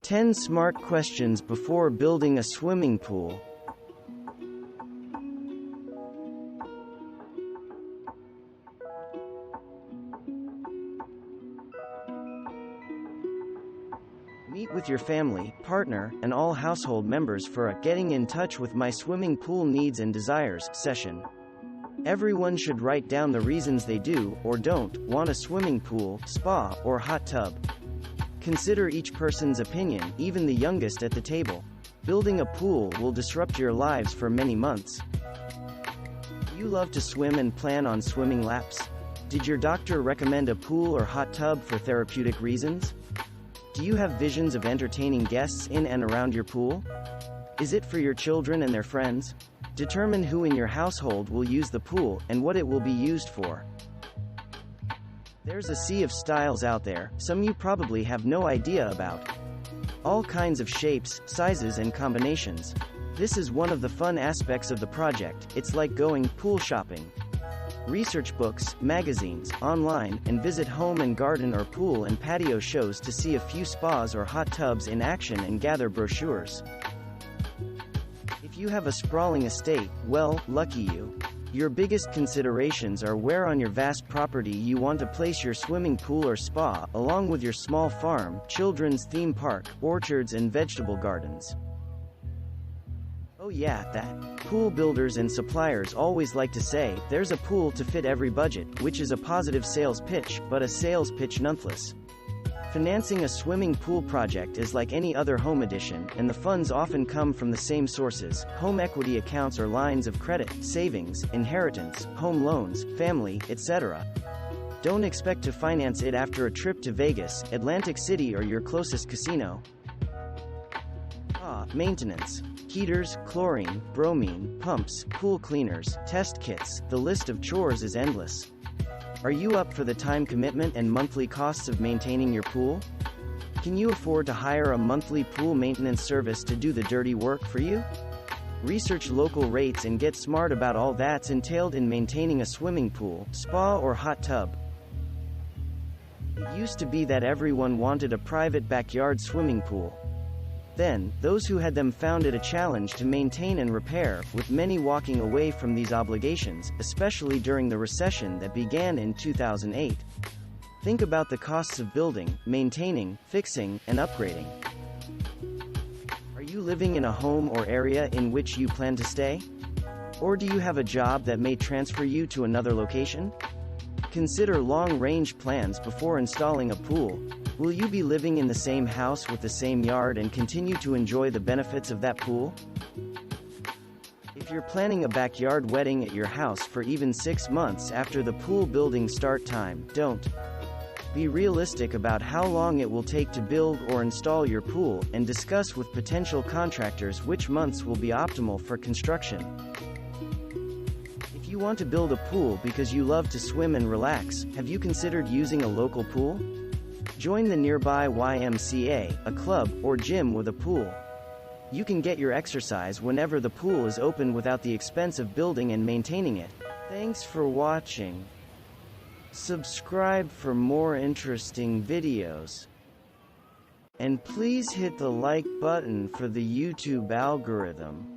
10 smart questions before building a swimming pool. Meet with your family, partner, and all household members for a Getting in Touch with My Swimming Pool Needs and Desires session. Everyone should write down the reasons they do, or don't, want a swimming pool, spa, or hot tub. Consider each person's opinion, even the youngest at the table. Building a pool will disrupt your lives for many months. Do you love to swim and plan on swimming laps? Did your doctor recommend a pool or hot tub for therapeutic reasons? Do you have visions of entertaining guests in and around your pool? Is it for your children and their friends? Determine who in your household will use the pool, and what it will be used for. There's a sea of styles out there, some you probably have no idea about. All kinds of shapes, sizes and combinations. This is one of the fun aspects of the project. It's like going pool shopping. Research books, magazines, online, and visit home and garden or pool and patio shows to see a few spas or hot tubs in action and gather brochures. If you have a sprawling estate, well, lucky you. Your biggest considerations are where on your vast property you want to place your swimming pool or spa, along with your small farm, children's theme park, orchards and vegetable gardens. Oh yeah, that. Pool builders and suppliers always like to say, there's a pool to fit every budget, which is a positive sales pitch, but a sales pitch nonetheless. Financing a swimming pool project is like any other home addition, and the funds often come from the same sources: home equity accounts or lines of credit, savings, inheritance, home loans, family, etc. Don't expect to finance it after a trip to Vegas, Atlantic City or your closest casino. Maintenance. Heaters, chlorine, bromine, pumps, pool cleaners, test kits, the list of chores is endless. Are you up for the time commitment and monthly costs of maintaining your pool? Can you afford to hire a monthly pool maintenance service to do the dirty work for you? Research local rates and get smart about all that's entailed in maintaining a swimming pool, spa or hot tub. It used to be that everyone wanted a private backyard swimming pool. Then, those who had them found it a challenge to maintain and repair, with many walking away from these obligations, especially during the recession that began in 2008. Think about the costs of building, maintaining, fixing, and upgrading. Are you living in a home or area in which you plan to stay? Or do you have a job that may transfer you to another location? Consider long-range plans before installing a pool. Will you be living in the same house with the same yard and continue to enjoy the benefits of that pool? If you're planning a backyard wedding at your house for even 6 months after the pool building start time, don't. Be realistic about how long it will take to build or install your pool, and discuss with potential contractors which months will be optimal for construction. If you want to build a pool because you love to swim and relax, have you considered using a local pool? Join the nearby YMCA, a club, or gym with a pool. You can get your exercise whenever the pool is open without the expense of building and maintaining it. Thanks for watching. Subscribe for more interesting videos. And please hit the like button for the YouTube algorithm.